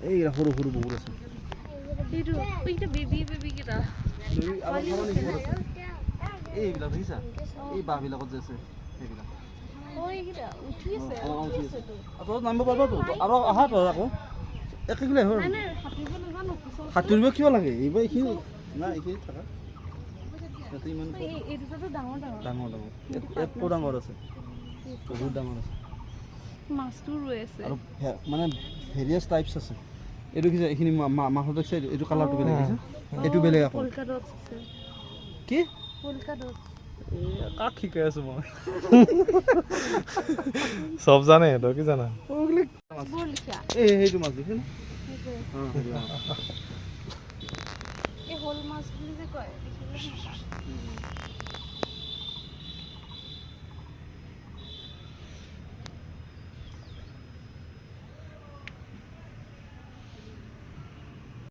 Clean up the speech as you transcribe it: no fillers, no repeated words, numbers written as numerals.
এই সৰু সৰু বহুত আছে এইটো এইটা বেবি কিটা এইবিলাক দেখিছা এই বাঁহবিলাকত যে আছে সেইবিলাক এইটা উঠি আছে তলত নামিব পাৰিবা তো আৰু আহা তই আকৌ একেগুলাই হ'ল সাঁতুৰিব কিয় লাগে এইবাৰ এইখিনি না এইখিনি থাকা ইয়াতে ইমান ডাঙৰ ডাঙৰ একো ডাঙৰ আছে বহুত ডাঙৰ আছে মাছটো ৰৈ আছে আৰু মানে ভেৰিয়াছ টাইপছ আছে এইটো কি এইখিনি মাছৰ দেখছে এইটো কালাৰটো বেলেগ আছে এইটো বেলেগ আকৌ পলকা ডটছ আছে কি পলকা ডটছ কাক শিকাই আছো মই সব জানে তই কি জানা এই সেইটো মাছ দেখিছে এই হল মাছ বুলি যে কয়